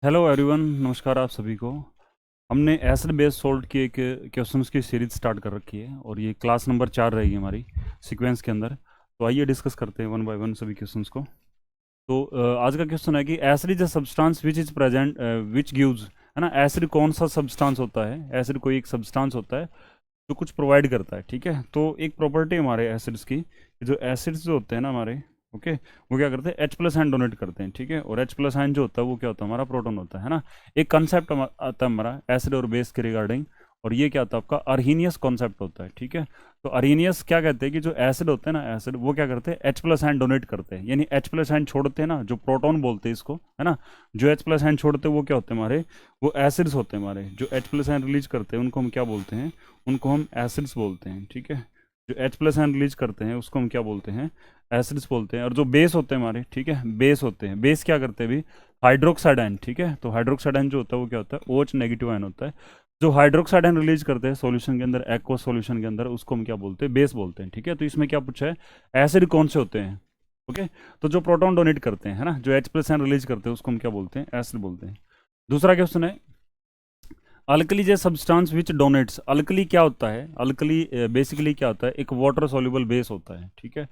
Hello everyone, नमस्कार आप सभी को। हमने एसिड बेस सोल्ट की एक क्वेश्चंस की सीरीज स्टार्ट कर रखी है और ये क्लास नंबर 4 रहेगी हमारी सीक्वेंस के अंदर। तो आइए डिस्कस करते हैं वन बाय वन सभी क्वेश्चंस को। तो आज का क्वेश्चन है कि acid is a substance which is present which gives, है ना। एसिड कौन सा सब्सटेंस होता है? एसिड कोई एक सब्सटेंस होता है जो कुछ प्रोवाइड करता है, ठीक है। तो एक प्रॉपर्टी हमारे एसिड्स की, जो एसिड्स जो होते हैं ना हमारे, ओके, वो क्या करते हैं? H प्लस आयन डोनेट करते हैं, ठीक है। और H प्लस आयन जो होता है वो क्या होता है? हमारा प्रोटॉन होता है ना। एक कंसेप्ट आता है हमारा एसिड और बेस के रिगार्डिंग, और ये क्या होता है आपका? अर्हीनियस कॉन्सेप्ट होता है, ठीक है। तो अर्हीनियस क्या कहते हैं कि जो एसिड होते हैं ना, एसिड वो क्या करते हैं? H प्लस आयन डोनेट करते हैं, यानी H प्लस आयन छोड़ते हैं ना, जो प्रोटॉन बोलते हैं इसको, है ना। जो H प्लस आयन छोड़ते हैं वो क्या होते हैं हमारे? वो एसिड्स होते हैं हमारे। जो H प्लस आयन रिलीज करते हैं उनको हम क्या बोलते हैं? उनको हम एसिड्स बोलते हैं, ठीक है। जो H प्लस आयन रिलीज करते हैं उसको हम क्या बोलते हैं? एसिड्स बोलते हैं। और जो बेस होते हैं हमारे, ठीक है, बेस होते हैं, बेस क्या करते हैं अभी? हाइड्रोक्साइड आयन, ठीक है। तो हाइड्रोक्साइड आयन जो होता है वो क्या होता है? OH नेगेटिव आयन होता है। जो हाइड्रोक्साइड आयन रिलीज करते हैं सॉल्यूशन के अंदर, एक्वा सॉल्यूशन के अंदर, उसको हम क्या बोलते हैं? बेस बोलते हैं, ठीक है। तो इसमें क्या पूछा है? एसिड कौन से होते हैं? ओके। तो जो प्रोटॉन डोनेट करते हैं, है ना, जो H प्लस आयन रिलीज करते हैं उसको हम क्या बोलते हैं? एसिड बोलते हैं। दूसरा क्वेश्चन है, अल्कली जे सब्सटेंस विच डोनेट्स। अल्कली क्या होता है? अल्कली बेसिकली क्या होता है? एक वाटर सॉल्युबल बेस होता है, ठीक है।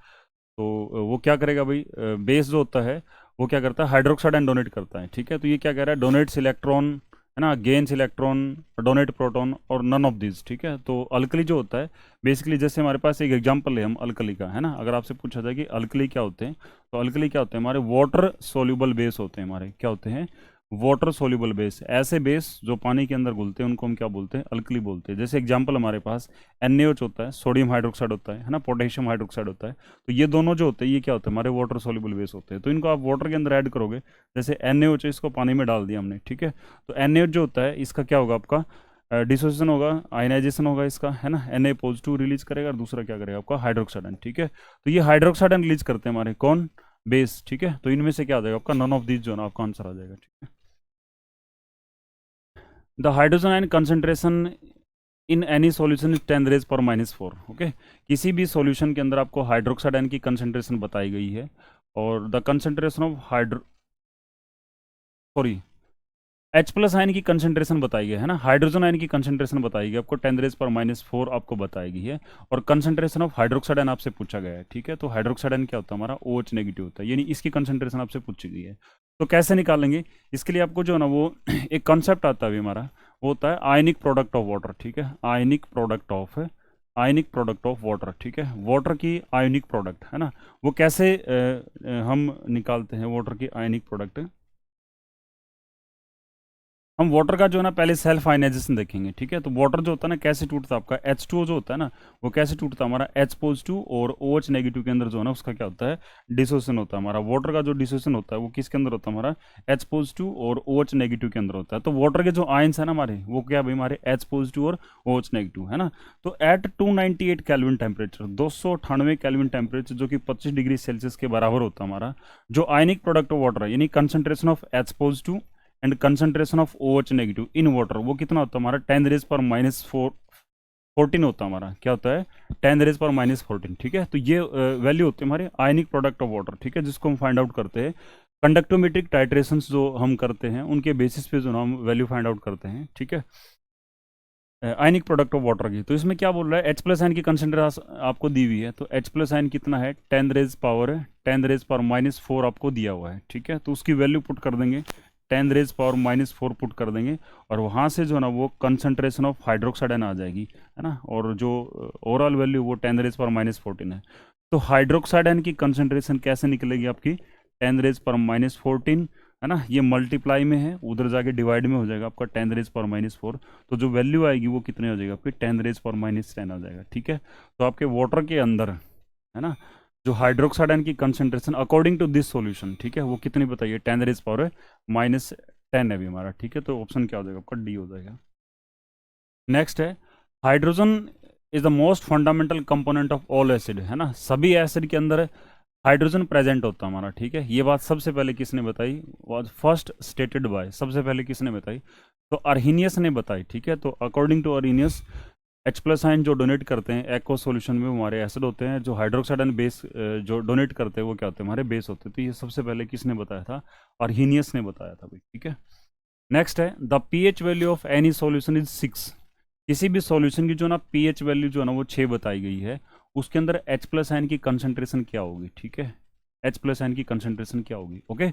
तो वो क्या करेगा भाई? बेस जो होता है वो क्या करता है? हाइड्रोक्साइड आयन डोनेट करता है, ठीक है। तो ये क्या कह रहा है? डोनेट्स इलेक्ट्रॉन, है ना, गेन्स इलेक्ट्रॉन, डोनेट प्रोटॉन, और नन ऑफ दिस, ठीक है। तो अल्कली जो होता है बेसिकली, जैसे हमारे पास एक एग्जांपल है हम अल्कली का, है ना। अगर आपसे पूछा जाए कि अल्कली क्या होते हैं, तो अल्कली क्या होते हैं? हमारे वाटर सोल्यूबल बेस होते हैं हमारे। क्या होते हैं? Water soluble base. ऐसे बेस जो पानी के अंदर घुलते हैं उनको हम क्या बोलते हैं? अल्कली बोलते हैं। जैसे एग्जांपल हमारे पास NaOH होता है, सोडियम हाइड्रोक्साइड होता है ना, पोटेशियम हाइड्रोक्साइड होता है। तो ये दोनों जो होते हैं ये क्या होते हैं? हमारे वाटर सोल्यूबल बेस होते हैं। तो इनको आप वाटर के अंदर ऐड करोगे, जैसे NaOH है, इसको पानी में डाल दिया हमने, ठीक है। तो NaOH जो होता है इसका क्या होगा आपका? डिसोसिएशन होगा, आयनाइजेशन होगा इसका, है ना। Na पॉजिटिव रिलीज करेगा और दूसरा क्या करेगा आपका? हाइड्रोक्साइड आयन, ठीक है। तो ये हाइड्रोक्साइड आयन रिलीज करते हैं हमारे कौन? बेस, ठीक है। तो इनमें से क्या आ जाएगा आपका? नन ऑफ दिस जो है ना आपका आंसर आ जाएगा, ठीक है। The hydrogen ion concentration in any solution is 10⁻⁻⁴ okay. किसी भी सॉल्यूशन के अंदर आपको हाइड्रोक्साइड आयन की कंसंट्रेशन बताई गई है, और the concentration of hydro sorry H plus ion की कंसंट्रेशन बताई गई है ना, हाइड्रोजन आयन की कंसंट्रेशन बताई गई आपको 10⁻⁴ आपको बताई गई है। और कंसंट्रेशन ऑफ हाइड्रोक्साइड आयन आपसे पूछा गया है, ठीक है। तो हाइड्रोक्साइड आयन क्या होता है हमारा? OH नेगेटिव होता है, यानी इसकी कंसंट्रेशन आपसे पूछी गई है। तो कैसे निकालेंगे? इसके लिए आपको जो है ना वो एक कॉन्सेप्ट आता है अभी हमारा, वो होता है आयनिक प्रोडक्ट ऑफ वाटर, ठीक है। आयनिक प्रोडक्ट ऑफ वाटर, ठीक है। वाटर की आयनिक प्रोडक्ट, है ना। वो कैसे हम निकालते हैं वाटर की आयनिक प्रोडक्ट? हम वाटर का जो है ना पहले सेल्फ आयनाइजेशन देखेंगे, ठीक है। तो वाटर जो होता है ना कैसे टूटता है आपका? H2O जो होता है ना, वो कैसे टूटता है हमारा? H पॉजिटिव और OH नेगेटिव के अंदर जो है ना उसका क्या होता है? डिसोसिएशन होता है हमारा। वाटर का जो डिसोसिएशन होता है वो किसके अंदर होता है हमारा? H पॉजिटिव और OH नेगेटिव के अंदर होता है। तो वाटर के जो आयंस है ना हमारे, वो क्या भाई? हमारे H पॉजिटिव और OH नेगेटिव, है ना। तो at 298 kelvin temperature, 298 kelvin temperature, जो कि 25 डिग्री सेल्सियस के बराबर होता है हमारा, जो आयनिक प्रोडक्ट ऑफ वाटर है, यानी concentration of H positive and concentration of OH negative in water, वो कितना होता है हमारा? 10⁻⁴ होता है हमारा। क्या होता है? 10⁻⁴, ठीक है। तो ये वैल्यू होती है हमारे आयनिक प्रोडक्ट ऑफ वाटर, ठीक है, जिसको हम फाइंड आउट करते हैं कंडक्टोमेट्रिक टाइट्रेशंस जो हम करते हैं उनके बेसिस पे जो हम वैल्यू फाइंड आउट करते हैं, ठीक है, आयनिक प्रोडक्ट ऑफ वाटर की। तो इसमें क्या बोल रहा है? H प्लस आयन की कंसंट्रेशन आपको दी हुई है, तो H प्लस आयन कितना है? 10⁻⁴ आपको दिया हुआ है, ठीक है। तो उसकी वैल्यू पुट कर देंगे, 10⁻⁴ पुट कर देंगे, और वहाँ से जो है ना वो कंसंट्रेशन ऑफ हाइड्रोक्साइड आयन आ जाएगी, है ना। और जो ओवरऑल वैल्यू वो 10⁻⁴ है। तो हाइड्रोक्साइड आयन की कंसंट्रेशन कैसे निकलेगी आपकी? 10⁻⁴, है ना। ये मल्टीप्लाई में है, उधर जाके डिवाइड में हो जाएगा आपका 10⁻⁴। तो जो वैल्यू आएगी वो कितने हो जाएगा आपकी? 10⁻⁻10 आ जाएगा, ठीक है। तो आपके वाटर के अंदर, है ना, जो हाइड्रोक्साइड आयन की concentration according to this solution, ठीक है, वो कितनी बताइए? 10⁻⁻10 है भी हमारा, ठीक है। तो ऑप्शन क्या हो जाएगा आपका? डी हो जाएगा। नेक्स्ट है, hydrogen is the most fundamental component of all acid, है ना। सभी एसिड के अंदर हाइड्रोजन प्रेजेंट होता है हमारा, ठीक है। ये बात सबसे पहले किसने बताई? वॉज फर्स्ट स्टेटेड बाय, सबसे पहले किसने बताई? तो अर्हीनियस ने बताई, ठीक है। तो according to Arrhenius, H plus ion जो डोनेट करते हैं एक्वा सॉल्यूशन में, वो हमारे एसिड होते हैं। जो हाइड्रोक्साइड आयन बेस जो डोनेट करते हैं वो क्या होते हैं? हमारे बेस होते हैं। तो ये सबसे पहले किसने बताया था? अर्हीनियस ने बताया था भाई, ठीक है। नेक्स्ट है the pH value of any solution is 6। किसी भी सॉल्यूशन की जो ना पीएच वैल्यू जो है ना वो 6 बताई गई है, उसके अंदर H प्लस आयन की कंसंट्रेशन क्या होगी, ठीक है, H प्लस आयन की कंसंट्रेशन क्या होगी, ओके।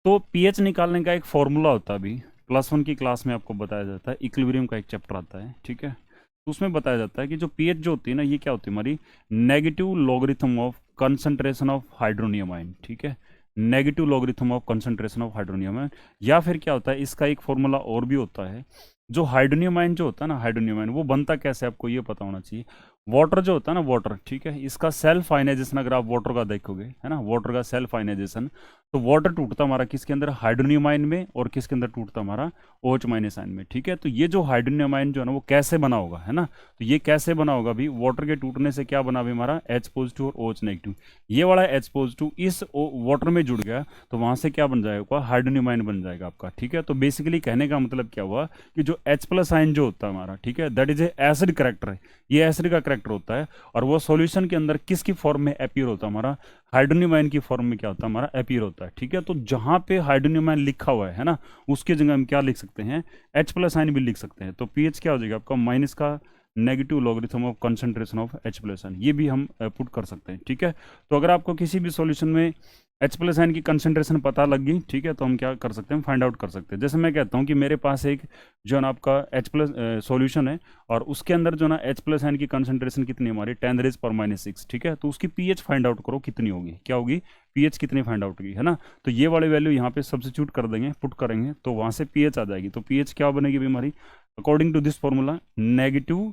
तो पीएच निकालने का एक फॉर्मूला होता है, अभी +1 की क्लास में आपको बताया जाता है, इक्विलिब्रियम का एक चैप्टर आता है, ठीक है। तो उसमें बताया जाता है कि जो पीएच जो होती है ना, ये क्या होती है हमारी negative logarithm of concentration of hydronium ion, ठीक है, negative logarithm of concentration of hydronium ion. या फिर क्या होता है, इसका एक फॉर्मूला और भी होता है, जो हाइड्रोनियम आयन जो होता है ना, हाइड्रोनियम आयन वो बनता कैसे आपको ये पता होना चाहिए। वाटर जो होता है ना, वाटर, ठीक है, इसका सेल्फ आयनाइजेशन अगर आप वाटर का देखोगे, है ना, वाटर का सेल्फ आयनाइजेशन, तो वाटर टूटता हमारा किसके अंदर, हाइड्रोनियम आयन में, और किसके अंदर टूटता हमारा OH माइनस आयन में, ठीक है। तो ये जो हाइड्रोनियम आयन जो है ना वो कैसे बना होगा, है ना, तो ये कैसे बना होगा भी, वाटर के टूटने से क्या बना भी हमारा H पॉजिटिव और OH नेगेटिव। ये वाला H पॉजिटिव इस वाटर में जुड़ गया तो वहां से क्या बन जाएगा, हाइड्रोनियम आयन बन जाएगा आपका, ठीक है। तो बेसिकली कहने का मतलब क्या हुआ कि जो H प्लस आयन जो होता है हमारा, ठीक है, that is a acid character है, ये एसिड का करेक्टर होता है, और वो सॉल्यूशन के अंदर किसकी फॉर्म में अपीयर होता है हमारा, हाइड्रोनियम आयन की फॉर्म में क्या होता है हमारा अपीयर होता है, ठीक है। तो जहां पे हाइड्रोनियम आयन लिखा हुआ है ना, उसकी जगह हम क्या लिख सकते हैं, H प्लस आयन भी लिख सकते हैं। तो पीएच क्या हो जाएगा आपका, माइनस का negative logarithm of concentration of H plus ion, ये भी हम पुट कर सकते हैं, ठीक है। तो अगर आपको किसी भी सॉल्यूशन में H प्लस आयन की कंसंट्रेशन पता लग गई, ठीक है, तो हम क्या कर सकते हैं, फाइंड आउट कर सकते हैं। जैसे मैं कहता हूँ कि मेरे पास एक जो है ना आपका H प्लस सॉल्यूशन है, और उसके अंदर जो ना H प्लस आयन की कंसंट्रेशन कितनी है हमारी, 10⁻⁻⁶, ठीक है। तो उसकी पीएच फाइंड आउट करो कितनी होगी, क्या होगी, पीएच कितनी फाइंड आउट होगी, है ना। तो ये वाली वैल्यू यहाँ पे सब्सिट्यूट कर देंगे, पुट करेंगे, तो वहाँ से पीएच आ जाएगी। तो पीएच क्या बनेगी भी हमारी, according to this formula, negative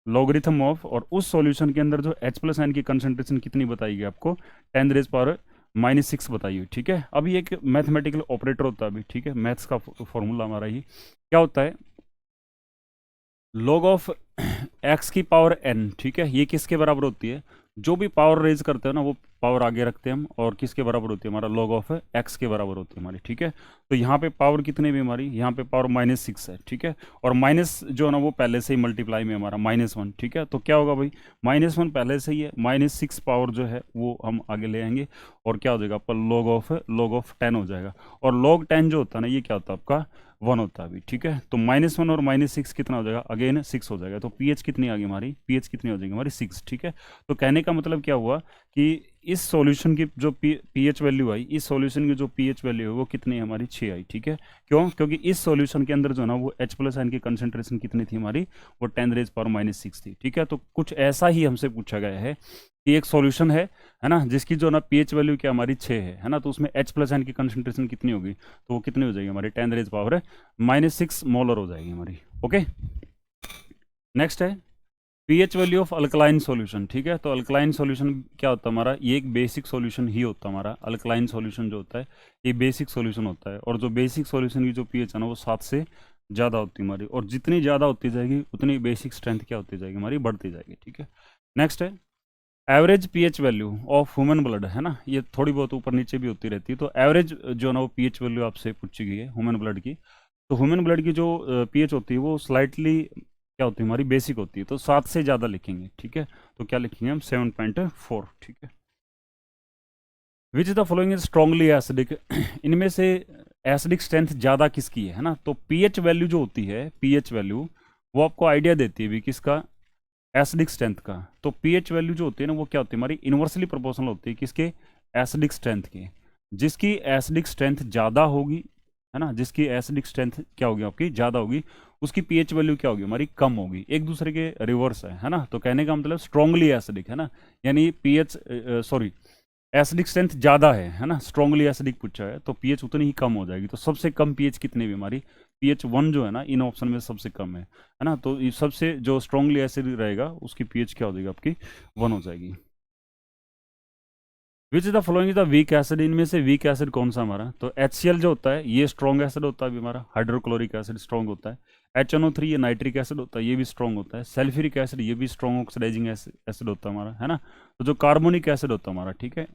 logarithm of, और उस सॉल्यूशन के अंदर जो H प्लस आयन की कंसंट्रेशन कितनी बताएगी आपको, 10⁻⁻⁻⁶ बताई हुई, ठीक है। अभी एक मैथमेटिकल ऑपरेटर होता है अभी, ठीक है, मैथ्स का फॉर्मूला हमारा ही क्या होता है, log ऑफ x की पावर n, ठीक है, ये किसके बराबर होती है, जो भी पावर रेज करते हैं ना वो पावर आगे रखते हैं हम, और किसके बराबर होती है, हमारा log ऑफ x के बराबर होती है हमारी, ठीक है। तो यहाँ पे पावर कितने भी हमारी, यहाँ पे पावर -6 है, ठीक है, और माइनस जो है ना वो पहले से ही मल्टीप्लाई में हमारा -1, ठीक है। तो क्या होगा भाई, -1 पहले से ही है, -6 पावर जो है वो हम आगे ले आएंगे, और क्या हो जाएगा आपका log ऑफ 10 हो जाएगा। और log 10 जो होता है ना, ये क्या होता है आपका 1 होता है अभी, ठीक है। तो -1 और -6 कितना हो जाएगा, अगेन 6 हो जाएगा। तो पीएच कितनी आ गई हमारी, पीएच कितनी हो जाएगी हमारी 6, ठीक है। तो कहने का मतलब क्या हुआ कि इस सॉल्यूशन की जो पीएच वैल्यू आई, इस सॉल्यूशन की जो पीएच वैल्यू है वो कितनी है हमारी, 6 आई, ठीक है। क्यों, क्योंकि इस सॉल्यूशन के अंदर जो ना वो H प्लस आयन की कंसंट्रेशन कितनी थी हमारी, वो 10⁻⁻⁶ थी, ठीक है। तो कुछ ऐसा ही हमसे पूछा गया है कि एक सॉल्यूशन है ना, जिसकी जो ना पीएच वैल्यू क्या हमारी 6 है ना, तो उसमें H प्लस आयन की कंसंट्रेशन कितनी होगी, तो वो कितनी हो जाएगी हमारी 10⁻⁻⁻6 मोलर हो जाएगी हमारी, ओके। नेक्स्ट है pH value of alkaline solution, ठीक है। तो अल्कलाइन सॉल्यूशन क्या होता है हमारा, ये एक बेसिक सॉल्यूशन ही होता है हमारा, अल्कलाइन सॉल्यूशन जो होता है ये बेसिक सॉल्यूशन होता है, और जो बेसिक सॉल्यूशन की जो पीएच है ना वो 7 से ज़्यादा होती है हमारी, और जितनी ज़्यादा होती जाएगी उतनी बेसिक स्ट्रेंथ क्या होती जाएगी हमारी, बढ़ती जाएगी, ठीक है। नेक्स्ट है average pH value of human blood, है ना, ये थोड़ी बहुत ऊपर नीचे भी होती रहती है। तो एवरेज जो है ना वो पीएच वैल्यू आपसे पूछी गई है ह्यूमन ब्लड की। तो ह्यूमन ब्लड की जो पीएच होती है वो स्लाइटली क्या होती है हमारी, बेसिक होती है, तो 7 से ज़्यादा लिखेंगे, ठीक है। तो क्या लिखेंगे हम, 7.4, ठीक है। Which is the following is strongly acidic, इनमें से एसिडिक स्ट्रेंथ ज़्यादा किसकी है ना। तो पीएच वैल्यू जो होती है, पीएच वैल्यू वो आपको आइडिया देती है भी किसका, एसिडिक स्ट्रेंथ का। तो पीएच वैल्यू जो होती है ना वो क्या होती है हमारी, इन्वर्सली प्रोपोर्शनल होती है किसके, एसिडिक स्ट्रेंथ के। जिसकी एसिडिक स्ट्रेंथ ज़्यादा होगी, है ना, जिसकी एसिडिक स्ट्रेंथ क्या होगी आपकी ज़्यादा होगी, उसकी पीएच वैल्यू क्या होगी हमारी, कम होगी। एक दूसरे के रिवर्स है ना। तो कहने का मतलब स्ट्रांगली एसिडिक, है ना, यानी पीएच सॉरी एसिडिक स्ट्रेंथ ज़्यादा है ना, स्ट्रांगली एसिडिक पूछा है, तो पीएच उतनी ही कम हो जाएगी। तो सबसे कम पीएच कितनी भी हमारी, पीएच 1 जो है ना इन ऑप्शन में सबसे कम है ना। तो ये सबसे जो स्ट्रांगली एसिड रहेगा उसकी पीएच क्या हो जाएगी आपकी, 1 हो जाएगी। Which is the following is the weak acid, इनमें से वीक एसिड कौन सा हमारा, तो HCl जो होता है ये स्ट्रॉन्ग एसिड होता है अभी हमारा, हाइड्रोक्लोरिक एसिड स्ट्रॉन्ग होता है। HNO3 ये नाइट्रिक एसिड होता है, ये भी स्ट्रॉन्ग होता है। सल्फ्यूरिक एसिड ये भी स्ट्रॉन्ग ऑक्सीडाइजिंग एसिड होता है हमारा, है ना। तो जो कार्बोनिक एसिड होता है हमारा, ठीक है,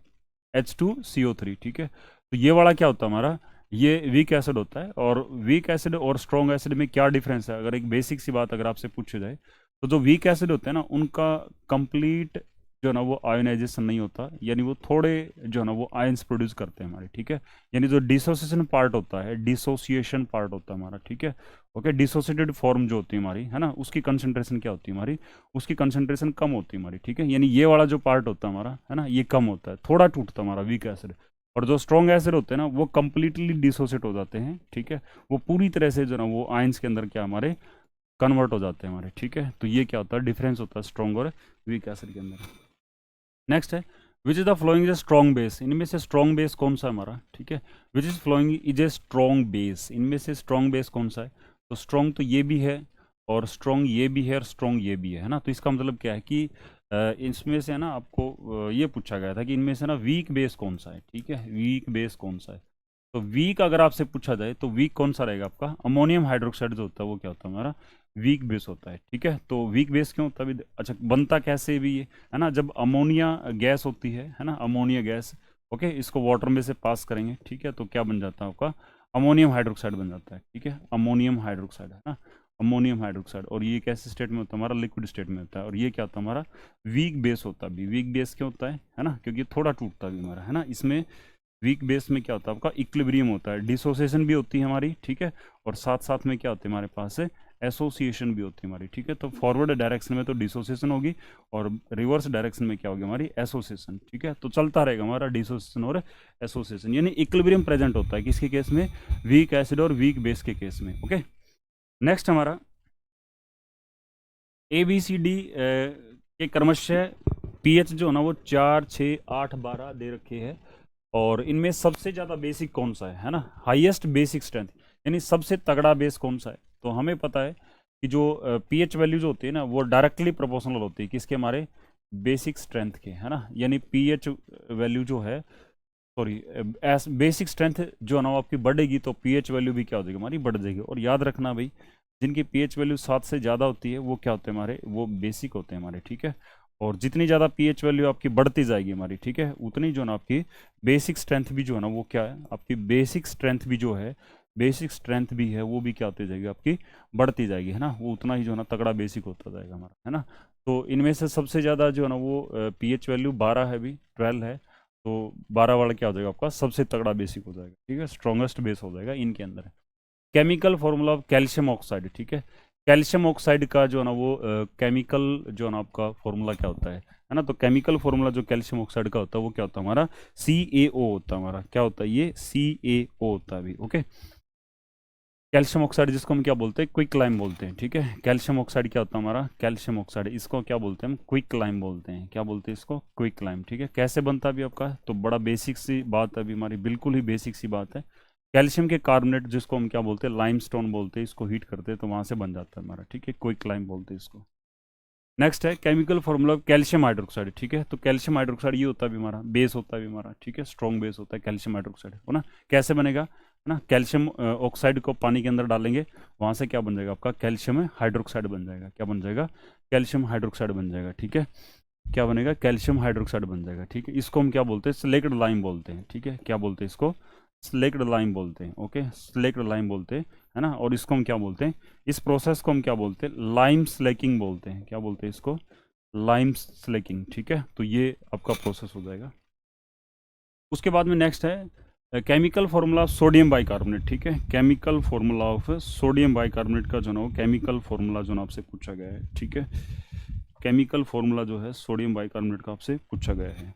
H2CO3, ठीक है। तो ये वाला क्या होता है हमारा, ये वीक एसिड होता है। और वीक एसिड और स्ट्रॉन्ग एसिड में क्या डिफरेंस है, अगर एक बेसिक सी बात अगर आपसे पूछी जाए, तो जो वीक एसिड होते हैं ना उनका कंप्लीट जो है ना वो आयोनाइजेशन नहीं होता, यानी वो थोड़े जो है ना वो आयंस प्रोड्यूस करते हैं हमारे, ठीक है। यानी जो डिसोसिएशन पार्ट होता है, डिसोसिएशन पार्ट होता है हमारा, ठीक है। ओके, डिसोसिएटेड फॉर्म जो होती है हमारी, है ना, उसकी कंसंट्रेशन क्या होती है हमारी, उसकी कंसंट्रेशन कम होती है हमारी, ठीक है। यानी ये वाला जो पार्ट होता है हमारा, है ना, ये कम होता है, थोड़ा टूटता है हमारा वीक एसिड। और जो स्ट्रॉन्ग एसिड होते हैं ना वो कंप्लीटली डिसोसिएट हो जाते हैं, ठीक है। वो पूरी तरह से जो है ना वो आयंस के अंदर क्या हमारे कन्वर्ट हो जाते हैं हमारे, ठीक है। तो ये क्या होता है, डिफरेंस होता है स्ट्रॉन्ग और वीक एसिड के अंदर। नेक्स्ट है, which is the flowing is a strong base, इनमें से स्ट्रॉन्ग बेस कौन सा है हमारा, ठीक है। Which is flowing is a strong base, इनमें से स्ट्रॉन्ग बेस कौन सा है। तो स्ट्रॉन्ग तो ये भी है, और स्ट्रॉन्ग ये भी है, और स्ट्रॉन्ग ये भी है ना। तो इसका मतलब क्या है कि इसमें से ना आपको ये पूछा गया था कि इनमें से ना वीक बेस कौन सा है, ठीक है, वीक बेस कौन सा है। तो वीक अगर आपसे पूछा जाए तो वीक कौन सा रहेगा आपका, अमोनियम हाइड्रोक्साइड जो होता है वो क्या होता है हमारा वीक बेस होता है, ठीक है। तो वीक बेस क्यों होता है अच्छा बनता कैसे भी ये, है ना, जब अमोनिया गैस होती है ना, अमोनिया गैस, ओके, इसको वाटर में से पास करेंगे, ठीक है, तो क्या बन जाता है आपका अमोनियम हाइड्रोक्साइड बन जाता है, ठीक है, अमोनियम हाइड्रोक्साइड, है ना, अमोनियम हाइड्रोक्साइड। और ये कैसे स्टेट में होता है हमारा, लिक्विड स्टेट में होता है। और ये क्या होता है हमारा वीक बेस होता है भी, वीक बेस क्यों होता है ना, क्योंकि थोड़ा टूटता भी हमारा, है ना। इसमें वीक बेस में क्या होता है आपका इक्विलिब्रियम होता है, डिसोसिएशन भी होती है हमारी, ठीक है। और साथ साथ में क्या होती है हमारे पास से एसोसिएशन भी होती है हमारी, ठीक है। तो फॉरवर्ड डायरेक्शन में तो डिसोसिएशन होगी, और रिवर्स डायरेक्शन में क्या होगी हमारी एसोसिएशन, ठीक है। तो चलता रहेगा हमारा डिसोसिएशन और एसोसिएशन, यानी इक्विलिब्रियम प्रेजेंट होता है किसके केस में, वीक एसिड और वीक बेस के केस में। ओके, नेक्स्ट हमारा ए बी सी डी के क्रमशः पीएच जो है ना वो 4, 6, 8, 12 दे रखे हैं। और इनमें सबसे ज़्यादा बेसिक कौन सा है ना, हाईएस्ट बेसिक स्ट्रेंथ, यानी सबसे तगड़ा बेस कौन सा है। तो हमें पता है कि जो पीएच वैल्यूज होती है ना वो डायरेक्टली प्रोपोर्शनल होती है किसके, हमारे बेसिक स्ट्रेंथ के, है ना। यानी पीएच वैल्यू जो है, सॉरी, एस बेसिक स्ट्रेंथ जो है ना वो आपकी बढ़ेगी तो पीएच वैल्यू भी क्या हो जाएगी हमारी बढ़ जाएगी। और याद रखना भाई, जिनकी पीएच वैल्यू 7 से ज़्यादा होती है वो क्या होते हैं हमारे, वो बेसिक होते हैं हमारे, ठीक है। और जितनी ज़्यादा पीएच वैल्यू आपकी बढ़ती जाएगी हमारी, ठीक है, उतनी जो ना आपकी बेसिक स्ट्रेंथ भी जो है ना वो क्या है, आपकी बेसिक स्ट्रेंथ भी जो है, बेसिक स्ट्रेंथ भी है वो भी क्या होती जाएगी आपकी बढ़ती जाएगी, है ना। वो उतना ही जो है ना तगड़ा बेसिक होता जाएगा हमारा, है ना। तो इनमें से सबसे ज़्यादा जो है ना वो पीएच वैल्यू 12 है, अभी 12 है। तो 12 वाला क्या हो जाएगा आपका सबसे तगड़ा बेसिक हो जाएगा, ठीक है, स्ट्रॉन्गेस्ट बेस हो जाएगा इनके अंदर। Chemical formula of calcium oxide, ठीक है। कैल्शियम ऑक्साइड का जो है ना वो केमिकल जो है ना आपका फॉर्मूला क्या होता है ना। तो केमिकल फॉर्मूला जो कैल्शियम ऑक्साइड का होता है वो क्या होता है हमारा CaO होता है हमारा, क्या होता है ये CaO होता है अभी, ओके। कैल्शियम ऑक्साइड जिसको हम क्या बोलते हैं क्विक लाइम बोलते हैं, ठीक है। कैल्शियम ऑक्साइड क्या होता है हमारा, कैल्शियम ऑक्साइड इसको क्या बोलते हैं हम क्विक लाइम बोलते हैं, क्या बोलते हैं इसको क्विक लाइम, ठीक है। कैसे बनता है अभी आपका, तो बड़ा बेसिक सी बात है अभी हमारी, बिल्कुल ही बेसिक सी बात है। कैल्शियम के कार्बोनेट जिसको हम क्या बोलते हैं लाइमस्टोन बोलते हैं, इसको हीट करते हैं तो वहां से बन जाता है हमारा, ठीक है, क्विक लाइम बोलते हैं इसको। नेक्स्ट है chemical formula of calcium hydroxide, ठीक है। तो कैल्शियम हाइड्रोक्साइड ये होता है भी हमारा बेस होता है भी हमारा, ठीक है, स्ट्रॉन्ग बेस होता है कैल्शियम हाइड्रोक्साइड, हो ना। कैसे बनेगा, है ना, कैल्शियम ऑक्साइड को पानी के अंदर डालेंगे, वहां से क्या बन जाएगा आपका कैल्शियम हाइड्रोक्साइड बन जाएगा, क्या बन जाएगा कैल्शियम हाइड्रोक्साइड बन जाएगा, ठीक है। क्या बनेगा कैल्शियम हाइड्रोक्साइड बन जाएगा, ठीक है। इसको हम क्या बोलते हैं स्लेक्ड लाइम बोलते हैं, ठीक है, क्या बोलते हैं इसको स्लेक्ड लाइम बोलते हैं, ओके, स्लेक्ड लाइम बोलते हैं, है ना। और इसको हम क्या बोलते हैं, इस प्रोसेस को हम क्या बोलते हैं लाइम स्लेकिंग बोलते हैं, क्या बोलते हैं इसको लाइम स्लेकिंग, ठीक है। तो ये आपका प्रोसेस हो जाएगा। उसके बाद में नेक्स्ट है chemical formula of sodium bicarbonate, ठीक है। Chemical formula of sodium bicarbonate का जो ना वो केमिकल फॉर्मूला जो ना आपसे पूछा गया है, ठीक है। केमिकल फॉर्मूला जो है सोडियम बाइकार्बोनेट का आपसे पूछा गया है।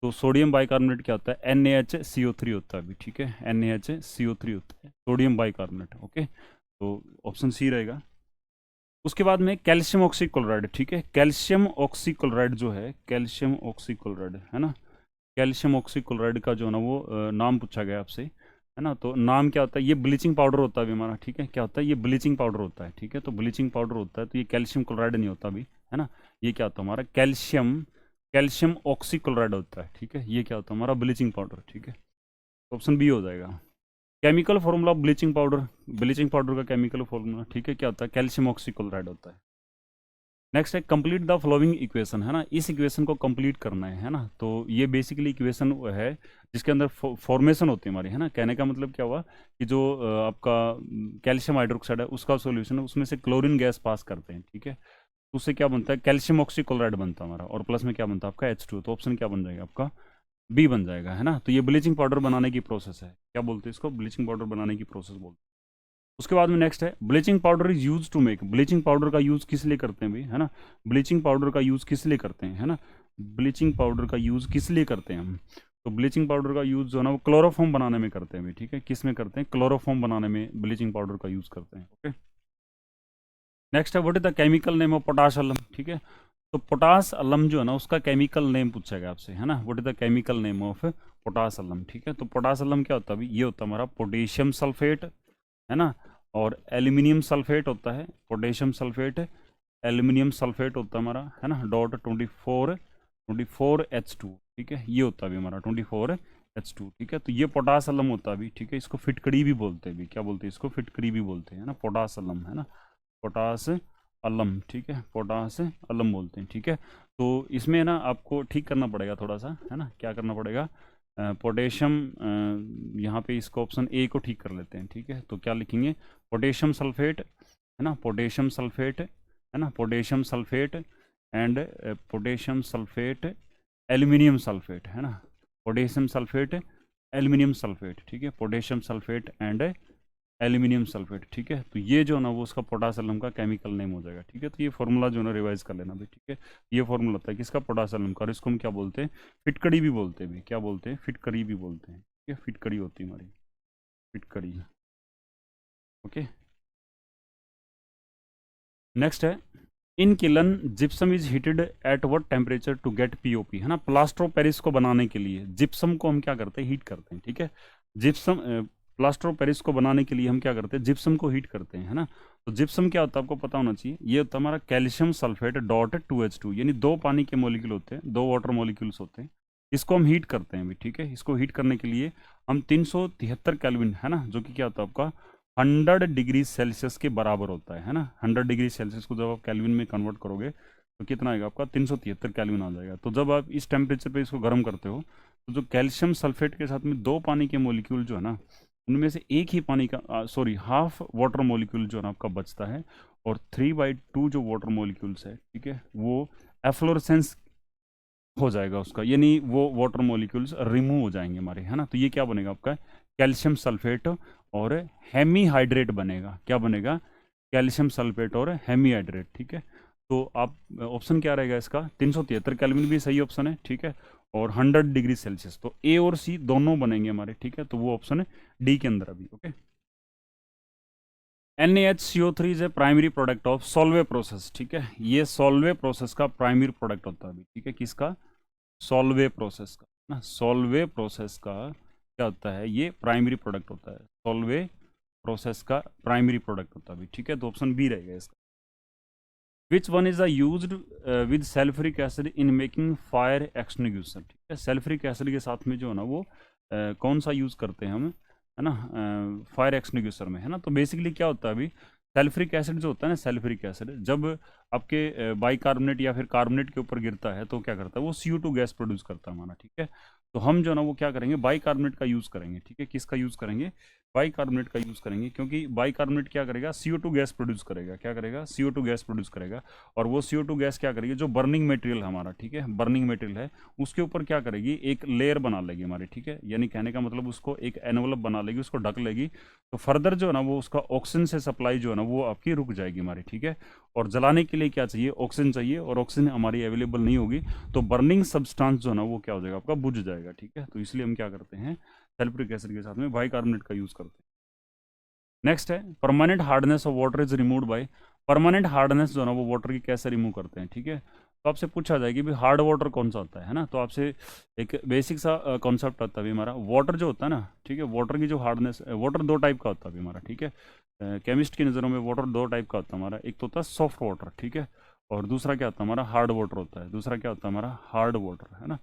तो सोडियम बाइकार्बोनेट क्या होता है NaHCO3 होता है अभी, ठीक है, NaHCO3 होता है सोडियम बाइकार्बोनेट, ओके। तो ऑप्शन सी रहेगा। उसके बाद में कैल्शियम ऑक्सीक्लोराइड, ठीक है। कैल्शियम ऑक्सीक्लोराइड जो है कैल्शियम ऑक्सीक्लोराइड, है ना, कैल्शियम ऑक्सीक्लोराइड का जो है ना वो नाम पूछा गया आपसे, है ना। तो नाम क्या होता है, ये ब्लीचिंग पाउडर होता है अभी हमारा, ठीक है, क्या होता है ये ब्लीचिंग पाउडर होता है, ठीक है। तो ब्लीचिंग पाउडर होता है तो ये कैल्शियम क्लोराइड नहीं होता अभी, है ना। ये क्या होता है हमारा कैल्शियम कैल्शियम ऑक्सीक्लोराइड होता है, ठीक है। ये क्या होता है हमारा ब्लीचिंग पाउडर, ठीक है। ऑप्शन बी हो जाएगा। Chemical formula of bleaching powder का केमिकल फॉर्मूला, ठीक है, क्या होता है कैल्शियम ऑक्सीक्लोराइड होता है। नेक्स्ट है कंप्लीट द फ्लोइंग इक्वेशन, है ना, इस इक्वेशन को कंप्लीट करना है ना। तो ये बेसिकली इक्वेशन है जिसके अंदर फॉर्मेशन होती है हमारी, है ना। कहने का मतलब क्या हुआ कि जो आपका कैल्शियम हाइड्रोक्साइड है उसका सॉल्यूशन है उसमें से क्लोरीन गैस पास करते हैं, ठीक है। तो उससे क्या बनता है, कैल्शियम ऑक्सीक्लोराइड बनता है हमारा, और प्लस में क्या बनता है आपका H2। तो ऑप्शन क्या बन जाएगा आपका, बी बन जाएगा, है ना। तो ये ब्लीचिंग पाउडर बनाने की प्रोसेस है, क्या बोलते हैं इसको, ब्लीचिंग पाउडर बनाने की प्रोसेस बोलते हैं। उसके बाद में नेक्स्ट है bleaching powder is use to make. Bleaching powder का यूज किस लिए करते हैं भाई, है ना। ब्लीचिंग पाउडर का यूज किस लिए करते हैं, है ना। ब्लीचिंग पाउडर का यूज किस लिए करते हैं हम। तो ब्लीचिंग पाउडर का यूज जो है ना वो क्लोरोफॉर्म बनाने में करते हैं भाई, ठीक है। किस में करते हैं, क्लोरोफॉर्म बनाने में ब्लीचिंग पाउडर का यूज करते हैं, ओके। नेक्स्ट है what is the chemical name of potash अलम, ठीक है। तो पोटास अलम जो है ना उसका केमिकल नेम पूछेगा आपसे, है ना। What is the chemical name of potash अलम, ठीक है। तो पोटास अलम क्या होता है अभी, ये होता है हमारा पोटेशियम सल्फेट, है ना, और एल्यूमिनियम सल्फेट होता है। पोटेशियम सल्फेट, एल्यूमिनियम सल्फेट होता है हमारा, है ना, डॉट 24H2, ठीक है। ये होता है अभी हमारा 24H2, ठीक है। तो ये पोटास अलम होता है अभी, ठीक है। इसको फिटकड़ी भी बोलते हैं अभी, क्या बोलते हैं इसको, फिटकड़ी भी बोलते हैं, है ना, पोटास अलम, है ना, पोटास अलम, ठीक है, पोटास अलम बोलते हैं, ठीक है। तो इसमें ना आपको ठीक करना पड़ेगा थोड़ा सा, है ना, क्या करना पड़ेगा, पोटेशियम, यहाँ पे इसको ऑप्शन ए को ठीक कर लेते हैं, ठीक है। तो क्या लिखेंगे, पोटेशियम सल्फेट, है ना, पोटेशियम सल्फेट, है ना, potassium sulphate and potassium sulphate aluminium sulphate, है ना, पोटेशियम सल्फेट एल्यूमिनियम सल्फेट, ठीक है, potassium sulphate and aluminium sulphate, ठीक है। तो ये जो ना वो उसका पोटासियम का केमिकल नेम हो जाएगा, ठीक है। तो ये फॉर्मूला जो ना रिवाइज कर लेना भाई, ठीक है। ये फॉर्मूला होता है किसका, पोटासियम का, और इसको हम क्या बोलते हैं, फिटकड़ी भी बोलते हैं भाई, क्या बोलते हैं, फिटकड़ी भी बोलते हैं, ठीक है। फिटकड़ी होती है हमारी, फिटकड़ी, ओके। नेक्स्ट है in kiln gypsum is heated at what temperature to get POP, है ना। प्लास्टर ऑफ पेरिस को बनाने के लिए जिप्सम को हम क्या करते हैं, हीट करते हैं, ठीक है। जिप्सम, प्लास्टर ऑफ पेरिस को बनाने के लिए हम क्या करते हैं, जिप्सम को हीट करते हैं, है ना। तो जिप्सम क्या होता है आपको पता होना चाहिए, ये होता है हमारा कैल्शियम सल्फेट डॉट 2H2, यानी दो पानी के मॉलिक्यूल होते हैं, दो वाटर मॉलिक्यूल्स होते हैं। इसको हम हीट करते हैं भी, ठीक है। इसको हीट करने के लिए हम 373 केल्विन, है ना, जो कि क्या होता है आपका 100 डिग्री सेल्सियस के बराबर होता है ना। 100 डिग्री सेल्सियस को जब आप कैलविन में कन्वर्ट करोगे तो कितना आएगा आपका, 373 कैलविन आ जाएगा। तो जब आप इस टेम्परेचर पे इसको गर्म करते हो तो जो कैल्शियम सल्फेट के साथ में दो पानी के मोलिक्यूल जो है ना, उनमें से एक ही पानी का सॉरी हाफ वाटर मोलिक्यूल जो है ना आपका बचता है, और 3/2 जो वाटर मोलिक्यूल्स है, ठीक है, वो एफ्लोरेसेंस हो जाएगा उसका, यानी वो वाटर मॉलिक्यूल्स रिमूव हो जाएंगे हमारे, है ना। तो ये क्या बनेगा आपका, कैल्शियम सल्फेट और हेमीहाइड्रेट बनेगा, क्या बनेगा, कैल्शियम सल्फेट और हेमीहाइड्रेट, ठीक है। तो आप ऑप्शन क्या रहेगा इसका, 373 केल्विन भी सही ऑप्शन है, ठीक है, और 100 डिग्री सेल्सियस, तो ए और सी दोनों बनेंगे हमारे, ठीक है। तो वो ऑप्शन है डी के अंदर अभी, okay. NaHCO3 is a primary product of Solvay process, ठीक है। ये सॉल्वे प्रोसेस का प्राइमरी प्रोडक्ट होता है अभी, ठीक है, किसका, सॉल्वे प्रोसेस का ना। सॉल्वे प्रोसेस का क्या होता है, ये प्राइमरी प्रोडक्ट होता है, सॉल्वे प्रोसेस का प्राइमरी प्रोडक्ट होता है अभी, ठीक है। तो ऑप्शन बी रहेगा इसका। Which one is used with sulphuric acid in making fire extinguisher, ठीक है। सल्फ्यूरिक एसिड के साथ में जो है ना वो कौन सा यूज़ करते हैं हम, है ना, फायर एक्सटिंग्विशर में, है ना। तो बेसिकली क्या होता है अभी, सल्फ्यूरिक एसिड जो होता है ना, सल्फ्यूरिक एसिड जब आपके बाइकार्बोनेट या फिर कार्बोनेट के ऊपर गिरता है तो क्या करता है, वो CO2 गैस प्रोड्यूस करता है हमारा, ठीक है। तो हम जो है ना वो क्या करेंगे, बाइकार्बोनेट का यूज़ करेंगे, ठीक है। किसका यूज़ करेंगे, बाइकार्बोनेट का यूज़ करेंगे, क्योंकि बाइकार्बोनेट क्या करेगा, CO2 गैस प्रोड्यूस करेगा, क्या करेगा, CO2 गैस प्रोड्यूस करेगा। और वो CO2 गैस क्या करेगी, जो बर्निंग मटेरियल हमारा, ठीक है, बर्निंग मटेरियल है, उसके ऊपर क्या करेगी, एक लेयर बना लेगी हमारी, ठीक है। यानी कहने का मतलब उसको एक एनवलप बना लेगी, उसको ढक लेगी। तो फर्दर जो है ना वो उसका ऑक्सीजन से सप्लाई जो है ना वो आपकी रुक जाएगी हमारी, ठीक है। और जलाने के लिए क्या चाहिए, ऑक्सीजन चाहिए, और ऑक्सीजन हमारी अवेलेबल नहीं होगी तो बर्निंग सब्सटेंस जो है ना वो क्या हो जाएगा आपका, बुझ जाएगा, ठीक है। तो इसलिए हम क्या करते हैं, सल्फ्यूरिक एसिड के साथ में बाइकार्बोनेट का यूज़ करते हैं। नेक्स्ट है permanent hardness of water is removed by. Permanent hardness जो है ना वो वाटर की कैसे रिमूव करते हैं, ठीक है। तो आपसे पूछा जाएगी भी हार्ड वाटर कौन सा होता है ना। तो आपसे एक बेसिक सा कॉन्सेप्ट आता है अभी हमारा, वाटर जो होता है ना, ठीक है, वाटर की जो हार्डनेस, वाटर दो टाइप का होता है अभी हमारा, ठीक है। केमिस्ट की नज़रों में वाटर दो टाइप का होता है हमारा, एक तो होता है सॉफ्ट वाटर, ठीक है, और दूसरा क्या होता है हमारा, हार्ड वाटर होता है। दूसरा क्या होता है हमारा, हार्ड वाटर, है ना।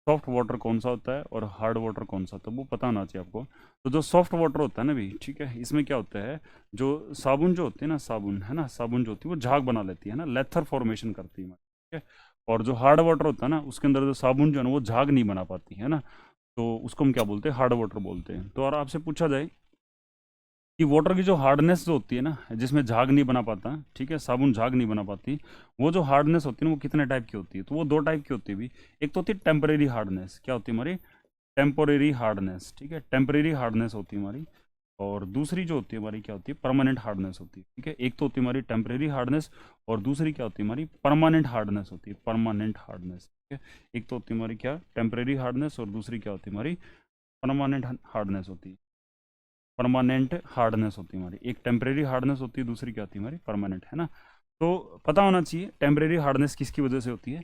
सॉफ्ट वाटर कौन सा होता है और हार्ड वाटर कौन सा होता है वो पता होना चाहिए आपको। तो जो सॉफ्ट वाटर होता है ना भी, ठीक है, इसमें क्या होता है, जो साबुन जो होती है ना, साबुन, है ना, साबुन जो होती है वो झाग बना लेती है ना, लेथर फॉर्मेशन करती है, ठीक है। और जो हार्ड वाटर होता है ना उसके अंदर जो साबुन जो है ना वो झाग नहीं बना पाती है ना, तो उसको हम क्या बोलते हैं, हार्ड वाटर बोलते हैं। तो और आपसे पूछा जाए कि वाटर की जो हार्डनेस जो होती है ना, जिसमें झाग नहीं बना पाता, ठीक है, साबुन झाग नहीं बना पाती, वो जो हार्डनेस होती है ना, वो कितने टाइप की होती है? तो वो दो टाइप की होती है भी। एक तो होती है टेम्परेरी हार्डनेस, क्या होती है हमारी? टेम्पोरेरी हार्डनेस, ठीक है, टेम्परेरी हार्डनेस होती है हमारी। और दूसरी जो होती है हमारी क्या होती है? परमानेंट हार्डनेस होती है, ठीक है। एक तो होती है हमारी टेम्परेरी हार्डनेस, और दूसरी क्या होती है हमारी? परमानेंट हार्डनेस होती है, परमानेंट हार्डनेस, ठीक है। एक तो होती है हमारी क्या? टेम्परेरी हार्डनेस, और दूसरी क्या होती है हमारी? परमानेंट हार्डनेस होती है। परमानेंट हार्डनेस होती है हमारी, एक टेम्परेरी हार्डनेस होती है, दूसरी क्या होती है हमारी? परमानेंट, है ना। तो पता होना चाहिए टेम्परेरी हार्डनेस किसकी वजह से होती है।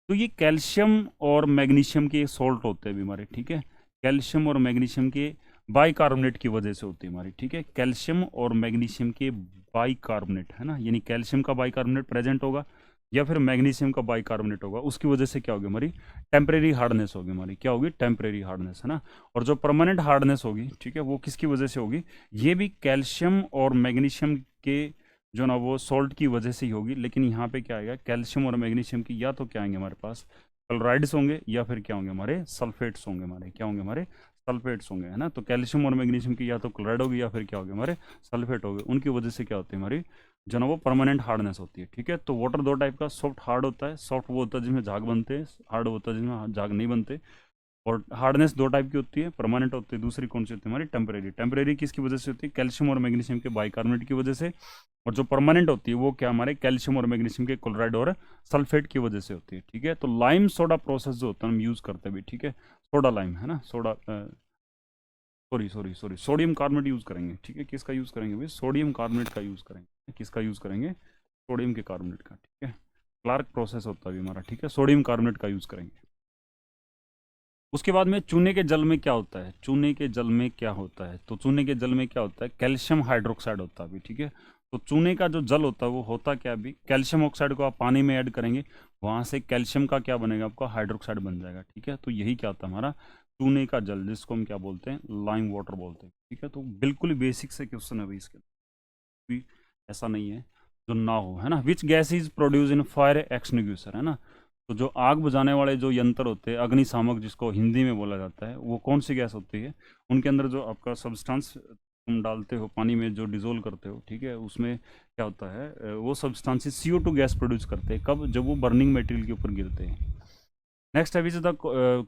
तो ये कैल्शियम और मैग्नीशियम के सॉल्ट होते हैं भी हमारे, ठीक है। कैल्शियम और मैग्नीशियम के बाइकार्बोनेट की वजह से होती है हमारी, ठीक है। कैल्शियम और मैग्नीशियम के बाइकार्बोनेट, है ना, यानी कैल्शियम का बाइकार्बोनेट प्रेजेंट होगा या फिर मैग्नीशियम का बाइकार्बोनेट होगा, उसकी वजह से क्या होगी हमारी? टेम्परेरी हार्डनेस होगी हमारी, क्या होगी? टेम्परेरी हार्डनेस, है ना। और जो परमानेंट हार्डनेस होगी, ठीक है, वो किसकी वजह से होगी? ये भी कैल्शियम और मैग्नीशियम के जो ना वो सॉल्ट की वजह से ही होगी। लेकिन यहाँ पे क्या आएगा? कैल्शियम और मैग्नीशियम की या तो क्या आएंगे हमारे पास? क्लोराइड्स होंगे, या फिर क्या होंगे हमारे? सल्फेट्स होंगे हमारे, क्या होंगे हमारे? सल्फेट्स होंगे, है ना। तो कैल्शियम और मैग्नीशियम की या तो क्लोराइड होगी, या फिर क्या होगी हमारे? सल्फेट होंगे। उनकी वजह से क्या होती है हमारी जो ना वो परमानेंट हार्डनेस होती है, ठीक है। तो वाटर दो टाइप का, सॉफ्ट हार्ड होता है। सॉफ्ट वो होता है जिसमें झाग बनते हैं, हार्ड होता है जिसमें झाग नहीं बनते। और हार्डनेस दो टाइप की होती है, परमानेंट होती है, दूसरी कौन सी होती है हमारी? टेम्परेरी। टेम्परेरी किसकी वजह से होती है? कैल्शियम और मैग्नीशियम के बाइकार्बोनेट की वजह से। और जो परमानेंट होती है वो क्या हमारे? कैल्शियम और मैग्नीशियम के क्लोराइड और सल्फेट की वजह से होती है, ठीक है। तो लाइम सोडा प्रोसेस जो होता है हम यूज करते हैं भी, ठीक है। सोडा लाइम, है ना, soda, sorry sorry sorry, sodium carbonate use करेंगे, ठीक है। किसका यूज करेंगे भाई? सोडियम कार्बोनेट का यूज करेंगे। किसका यूज करेंगे? सोडियम के कार्बोनेट का, ठीक है। क्लार्क प्रोसेस होता है भी हमारा, ठीक है। सोडियम कार्बोनेट का यूज करेंगे। उसके बाद में चूने के जल में क्या होता है? चूने के जल में क्या होता है? तो चूने के जल में क्या होता है? कैल्शियम हाइड्रोक्साइड होता है अभी, ठीक है। तो चूने का जो जल होता है वो होता क्या अभी? कैल्शियम ऑक्साइड को आप पानी में ऐड करेंगे, वहां से कैल्शियम का क्या बनेगा आपका? हाइड्रोक्साइड बन जाएगा, ठीक है। तो यही क्या होता है हमारा? चूने का जल, जिसको हम क्या बोलते हैं? लाइम वाटर बोलते हैं, ठीक है। तो बिल्कुल ही बेसिक से क्वेश्चन है भाई इसके, भी ऐसा नहीं है जो ना हो, है ना। Which gas is produce in fire extinguisher, है ना। तो जो आग बुझाने वाले जो यंत्र होते हैं, अग्निशामक जिसको हिंदी में बोला जाता है, वो कौन सी गैस होती है? उनके अंदर जो आपका सब्सटेंस तुम डालते हो पानी में, जो डिजोल्व करते हो, ठीक है, उसमें क्या होता है? वो सब्सटेंसेस CO2 गैस प्रोड्यूस करते हैं, कब? जब वो बर्निंग मटेरियल के ऊपर गिरते हैं। नेक्स्ट है which the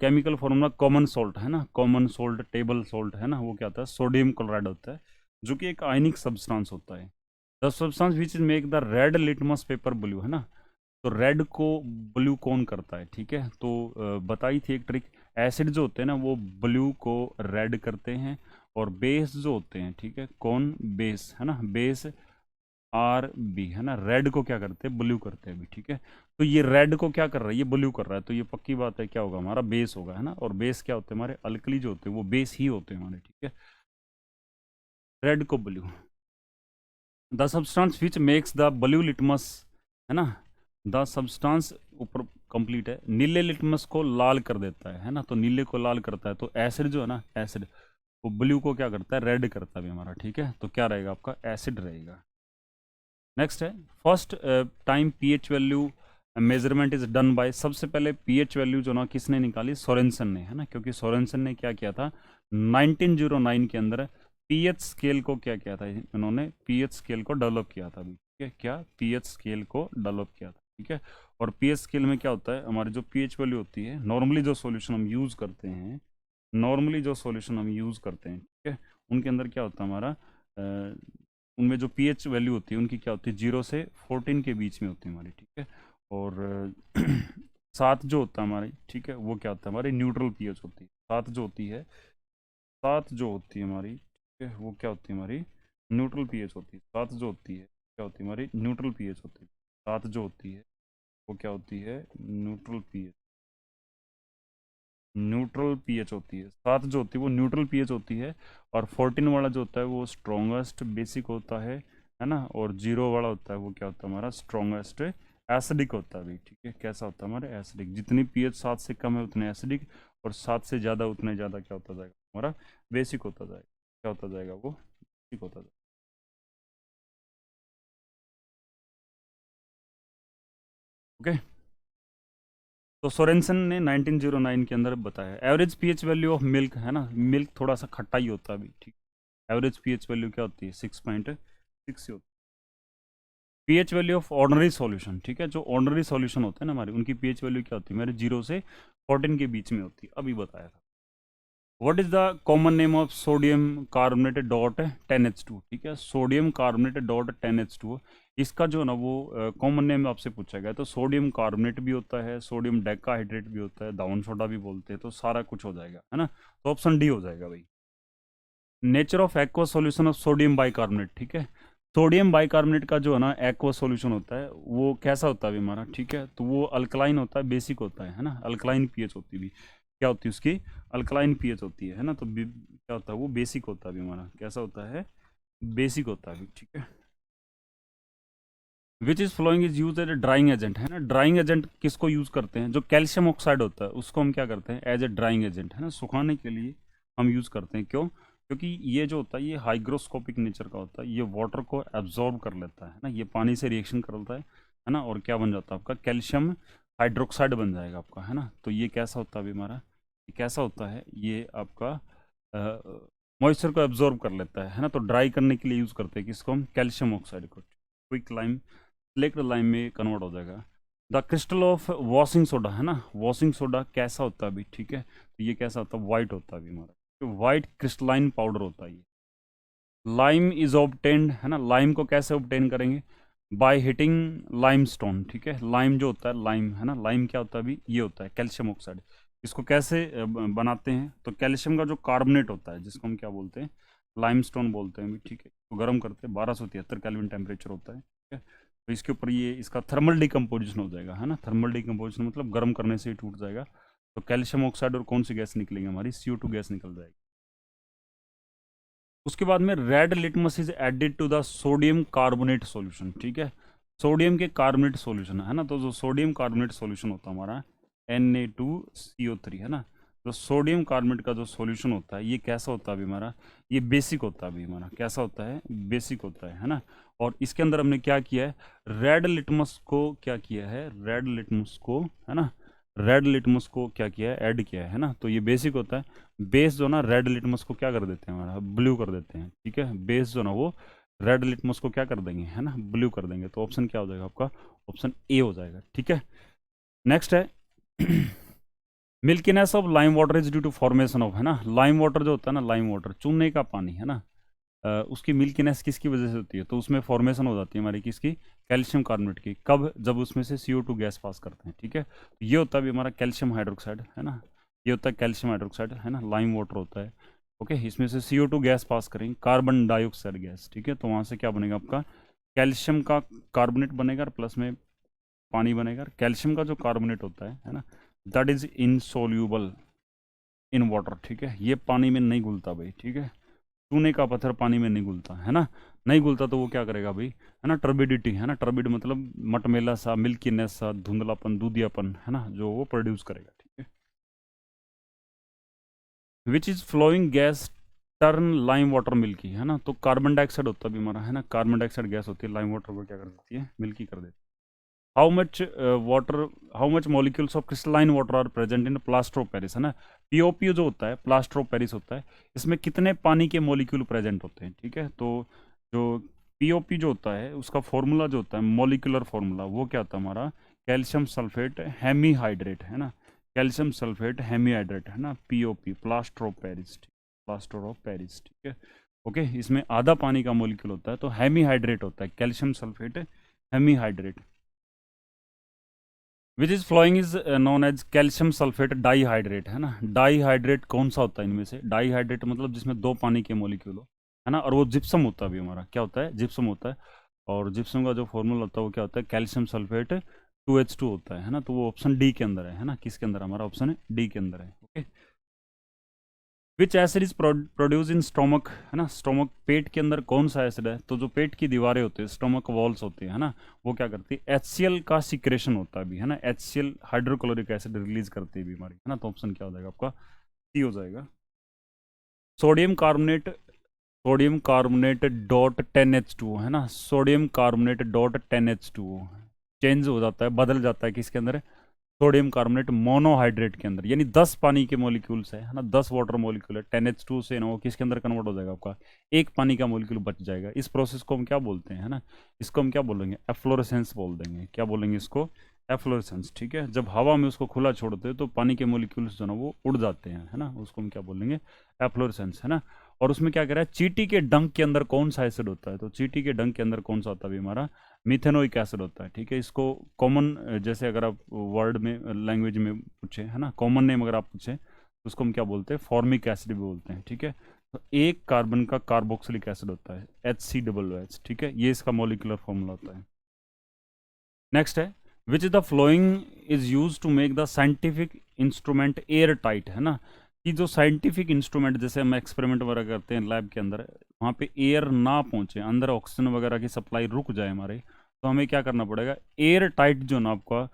chemical formula common salt, है ना। कॉमन सोल्ट, टेबल सोल्ट, है ना, वो क्या होता है? सोडियम क्लोराइड होता है, जो कि एक आयनिक सब्सटेंस होता है। The substance which make the red litmus paper blue, है ना। तो रेड को ब्लू कौन करता है, ठीक है। तो बताई थी एक ट्रिक, एसिड जो होते हैं ना वो ब्लू को रेड करते हैं, और बेस जो होते हैं, ठीक है, कौन? बेस, है ना, बेस RB, है ना, रेड को क्या करते हैं? ब्लू करते हैं अभी, ठीक है। तो ये रेड को क्या कर रहा है? ये ब्लू कर रहा है, तो ये पक्की बात है क्या होगा हमारा? बेस होगा, है ना। और बेस क्या होते हैं हमारे? अल्कली जो होते हैं वो बेस ही होते हैं हमारे, ठीक है। रेड को blue. The substance which makes the blue litmus, है ना, द सब्सटेंस ऊपर कंप्लीट है, नीले लिटमस को लाल कर देता है ना। तो नीले को लाल करता है, तो एसिड जो है ना, एसिड, वो ब्लू को क्या करता है? रेड करता है भी हमारा, ठीक है। तो क्या रहेगा आपका? एसिड रहेगा। नेक्स्ट है first time pH value measurement is done by, सबसे पहले पीएच वैल्यू जो ना किसने निकाली? सोरेनसन ने, है ना। क्योंकि सोरेनसन ने क्या किया था 1909 के अंदर? पीएच स्केल को क्या किया था इन्होंने? पीएच स्केल को डेवलप किया था अभी, ठीक है। क्या? पीएच स्केल को डेवलप किया था, ठीक है। और पीएच स्केल में क्या होता है? हमारी जो पीएच वैल्यू होती है, नॉर्मली जो सॉल्यूशन हम यूज करते हैं, नॉर्मली जो सॉल्यूशन हम यूज करते हैं, ठीक है, उनके अंदर क्या होता है हमारा? उनमें जो पीएच वैल्यू होती है उनकी क्या होती है? 0 से 14 के बीच में होती है हमारी, ठीक है। और 7 जो होता है हमारी, ठीक है, वो क्या होता है? हमारी न्यूट्रल पीएच होती है। 7 जो होती है, 7 जो होती है हमारी, ठीक है, वो क्या होती है हमारी? न्यूट्रल पीएच होती है। 7 जो होती है क्या होती है हमारी? न्यूट्रल पीएच होती है। 7 जो होती है वो क्या होती है? न्यूट्रल पीएच, न्यूट्रल पीएच होती है। 7 जो होती है वो न्यूट्रल पीएच होती है, और 14 वाला जो होता है वो स्ट्रॉन्गेस्ट बेसिक होता है ना। और 0 वाला होता है वो क्या होता है हमारा? स्ट्रॉन्गेस्ट एसिडिक होता है भाई, ठीक है। कैसा होता है हमारे? एसिडिक। जितनी पीएच 7 से कम है उतने एसिडिक, और 7 से ज़्यादा उतने ज़्यादा क्या होता जाएगा हमारा? बेसिक होता जाएगा। क्या होता जाएगा वो? बेसिक होता जाएगा, ओके। तो सोरेनसन ने 1909 के अंदर बताया average pH value of milk, है ना। मिल्क थोड़ा सा खट्टा ही होता है अभी, ठीक। एवरेज पीएच वैल्यू क्या होती है 6.6 होती है। PH value of ordinary solution, ठीक है, जो ऑर्डिनरी सॉल्यूशन होते हैं ना हमारे, उनकी पीएच वैल्यू क्या होती है मेरे 0 से 14 के बीच में होती है, अभी बताया था। What is the common name of sodium carbonate dot 10H2, ठीक है, सोडियम कार्बोनेट डॉट 10H2, इसका जो ना वो कॉमन नेम आपसे पूछा गया, तो सोडियम कार्बोनेट भी होता है, सोडियम डेकाहाइड्रेट भी होता है, दाउन सोडा भी बोलते हैं, तो सारा कुछ हो जाएगा, है ना, तो ऑप्शन डी हो जाएगा भाई। Nature of aqua solution of sodium bicarbonate, ठीक है, सोडियम बाइकार्बोनेट का जो है ना एक्वा सॉल्यूशन होता है वो कैसा होता है अभी हमारा, ठीक है, तो वो अल्कलाइन होता है, बेसिक होता है ना, अल्कलाइन पीएच होती है, क्या होती है उसकी, अल्कलाइन पीएच होती है ना, तो क्या होता है वो बेसिक होता है अभी हमारा, कैसा होता है, बेसिक होता है अभी, ठीक है। Which is flowing is use as a drying agent, है ना, ड्राइंग एजेंट किसको यूज करते हैं, जो कैल्शियम ऑक्साइड होता है उसको हम क्या करते हैं एज ए ड्राइंग एजेंट, है ना, सुखाने के लिए हम यूज करते हैं, क्यों, क्योंकि ये जो होता है ये हाइग्रोस्कोपिक नेचर का होता है, ये वाटर को एब्जॉर्ब कर लेता है ना, ये पानी से रिएक्शन करता है ना, और क्या बन जाता है आपका कैल्शियम हाइड्रोक्साइड बन जाएगा आपका, है ना, तो ये कैसा होता है अभी हमारा, ये कैसा होता है, ये आपका मॉइस्चर को एब्जॉर्ब कर लेता है ना, तो ड्राई करने के लिए यूज़ करते हैं किसको हम, कैल्शियम ऑक्साइड को, क्विक लाइम स्लेक्ट लाइम में कन्वर्ट हो जाएगा। The crystal of washing soda, है ना, वॉशिंग सोडा कैसा होता है अभी, ठीक है, तो ये कैसा होता है वाइट होता है अभी हमारा, तो वाइट क्रिस्टलाइन पाउडर होता है ये। लाइम इज ऑब्टेन्ड, है ना, लाइम को कैसे ऑब्टेन करेंगे, बाय हिटिंग लाइम स्टोन, ठीक है, लाइम जो होता है, लाइम है ना, लाइम क्या होता है अभी, ये होता है कैल्शियम ऑक्साइड, इसको कैसे बनाते हैं, तो कैल्शियम का जो कार्बोनेट होता है जिसको हम क्या बोलते हैं लाइमस्टोन बोलते हैं अभी, ठीक है, तो गर्म करते हैं 1273 केल्विन टेम्परेचर होता है, ठीक है, तो इसके ऊपर ये इसका थर्मल डिकम्पोजिशन हो जाएगा, है ना, थर्मल डिकम्पोजिशन मतलब गर्म करने से ही टूट जाएगा, तो कैल्शियम ऑक्साइड और कौन सी गैस निकलेगी हमारी, CO2 गैस निकल जाएगी। उसके बाद में red litmus is added to the sodium carbonate solution, ठीक है, सोडियम के कार्बोनेट सॉल्यूशन है ना, तो जो सोडियम कार्बोनेट सॉल्यूशन होता है हमारा Na2CO3, है ना, तो सोडियम कार्बोनेट का जो सॉल्यूशन होता है ये कैसा होता है अभी हमारा, ये बेसिक होता है अभी हमारा, कैसा होता है, बेसिक होता है ना, और इसके अंदर हमने क्या किया है, रेड लिटमस को क्या किया है, रेड लिटमस को, है ना, रेड लिटमस को क्या किया है, ऐड किया है ना, तो ये बेसिक होता है, बेस जो ना रेड लिटमस को क्या कर देते हैं हमारा, ब्लू कर देते हैं, ठीक है, बेस जो ना वो रेड लिटमस को क्या कर देंगे, है ना, ब्लू कर देंगे, तो ऑप्शन क्या हो जाएगा आपका, ऑप्शन ए हो जाएगा, ठीक है। नेक्स्ट है milkiness of lime water is due to formation of, है ना, लाइम वाटर जो होता है ना, लाइम वाटर चूने का पानी, है ना, उसकी मिल्कीनेस किसकी वजह से होती है, तो उसमें फॉर्मेशन हो जाती है हमारी किसकी, कैल्शियम कार्बोनेट की, कब, जब उसमें से CO2 गैस पास करते हैं, ठीक है, ये होता है अभी हमारा कैल्शियम हाइड्रोक्साइड, है ना, ये होता है कैल्शियम हाइड्रोक्साइड, है ना, लाइम वाटर होता है, ओके, इसमें से CO2 गैस पास करेंगे, कार्बन डाइऑक्साइड गैस, ठीक है, तो वहाँ से क्या बनेगा आपका कैल्शियम का कार्बोनेट बनेगा, प्लस में पानी बनेगा, कैल्शियम का जो कार्बोनेट होता है ना, that is insoluble in water, ठीक है, ये पानी में नहीं घुलता भाई, ठीक है, चूने का पत्थर पानी में नहीं घुलता, है ना, नहीं घुलता तो वो क्या करेगा भाई, है ना, टर्बिडिटी, है ना, टर्बिड मतलब मटमेला सा, मिल्कीनेस सा, धुंधलापन, दूधियापन, है ना, जो वो प्रोड्यूस करेगा, ठीक है। Which is flowing gas turn lime water milky, है ना, तो कार्बन डाइऑक्साइड होता है भी हमारा, है ना, कार्बन डाइऑक्साइड गैस होती है, लाइम वाटर को क्या कर देती है, मिल्की कर देती है। How much water, how much molecules of crystalline water are present in plaster of Paris, है ना, POP जो होता है, प्लास्टर ऑफ पेरिस होता है, इसमें कितने पानी के मॉलिक्यूल प्रेजेंट होते हैं, ठीक है, तो जो POP जो होता है उसका फॉर्मूला जो होता है, मॉलिक्यूलर फॉर्मूला, वो क्या होता है हमारा, कैल्शियम सल्फेट हेमीहाइड्रेट, है ना, कैल्शियम सल्फेट हेमीहाइड्रेट, है ना, POP plaster of Paris, plaster of Paris, ठीक है, ओके, इसमें आधा पानी का मॉलिक्यूल होता है, तो हेमीहाइड्रेट होता है, calcium sulphate hemihydrate. Which is flowing is known as calcium sulphate dihydrate, है ना, डाईहाइड्रेट कौन सा होता है इनमें से, डाईहाइड्रेट मतलब जिसमें दो पानी के मॉलिक्यूल हो, है ना, और वो जिप्सम होता है भी हमारा, क्या होता है, जिप्सम होता है, और जिप्सम का जो फॉर्मूला होता है वो क्या होता है, कैल्शियम सल्फेट 2H2 होता है ना, तो वो ऑप्शन डी के अंदर है ना, किसके अंदर, हमारा ऑप्शन डी के अंदर है, okay. Which acid is produce in stomach, है ना, स्टोमक पेट के अंदर कौन सा एसिड है, तो जो पेट की दीवारें होती है, स्टोमक वॉल्स होती है ना, वो क्या करती है, HCl का सिक्रेशन होता है भी, है ना, HCl हाइड्रोक्लोरिक एसिड रिलीज करती है बीमारी, है ना, तो ऑप्शन क्या हो जाएगा आपका, सी हो जाएगा। Sodium carbonate, sodium carbonate dot 10H2, है ना, sodium carbonate dot 10H2 change हो जाता है, बदल जाता है किसके अंदर, सोडियम कार्बोनेट मोनोहाइड्रेट के अंदर, यानी 10 पानी के मॉलिक्यूल्स है ना, 10 वाटर मॉलिक्यूल है, 10H2 से ना वो किसके अंदर कन्वर्ट हो जाएगा, आपका एक पानी का मॉलिक्यूल बच जाएगा। इस प्रोसेस को हम क्या बोलते हैं, है ना, इसको हम क्या बोलेंगे, एफ्लोरेसेंस बोल देंगे। क्या बोलेंगे इसको, एफ्लोरेसेंस। ठीक है, जब हवा में उसको खुला छोड़ते हैं तो पानी के मॉलिक्यूल्स जो ना वो उड़ जाते हैं, है ना, उसको हम क्या बोलेंगे, एफ्लोरेसेंस, है ना। और उसमें क्या कह रहा है, चींटी के डंक के अंदर कौन सा एसिड होता है, तो चींटी के डंक के अंदर कौन सा होता है हमारा, मिथेनोइक एसिड होता है। ठीक है, इसको कॉमन, जैसे अगर आप वर्ड में लैंग्वेज में पूछे, है ना, कॉमन नेम अगर आप पूछे तो उसको हम क्या बोलते हैं, फॉर्मिक एसिड भी बोलते हैं। ठीक है, तो एक कार्बन का कार्बोक्सिलिक एसिड होता है HCOOH। ठीक है, ये इसका मॉलिक्यूलर फॉर्मूला होता है। नेक्स्ट है, which the flowing is use to make the scientific instrument air tight, है ना, कि जो साइंटिफिक इंस्ट्रूमेंट जैसे हम एक्सपेरिमेंट वगैरह करते हैं लैब के अंदर, वहाँ पे एयर ना पहुँचे, अंदर ऑक्सीजन वगैरह की सप्लाई रुक जाए हमारे, तो हमें क्या करना पड़ेगा, एयर टाइट जो ना आपका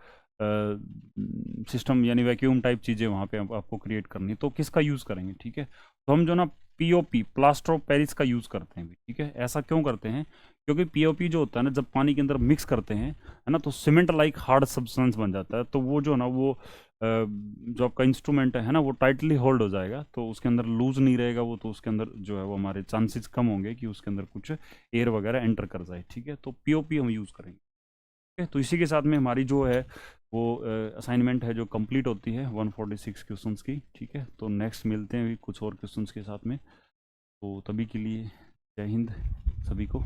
सिस्टम यानी वैक्यूम टाइप चीज़ें वहाँ पे आपको क्रिएट करनी, तो किसका यूज़ करेंगे। ठीक है, तो हम जो ना POP, प्लास्टर ऑफ पेरिस का यूज़ करते हैं। ठीक है, ऐसा क्यों करते हैं, क्योंकि POP जो होता है ना, जब पानी के अंदर मिक्स करते हैं, है ना, तो सीमेंट लाइक हार्ड सब्सटेंस बन जाता है, तो वो जो ना वो जो आपका इंस्ट्रूमेंट है ना, वो टाइटली होल्ड हो जाएगा, तो उसके अंदर लूज नहीं रहेगा वो, तो उसके अंदर जो है वो हमारे चांसेस कम होंगे कि उसके अंदर कुछ एयर वगैरह एंटर कर जाए। ठीक है, तो POP हम यूज़ करेंगे। ठीक है, तो इसी के साथ में हमारी जो है वो असाइनमेंट है जो कंप्लीट होती है 146 क्वेश्चंस की। ठीक है, तो नेक्स्ट मिलते हैं अभी कुछ और क्वेश्चंस के साथ में, तो तभी के लिए जय हिंद सभी को।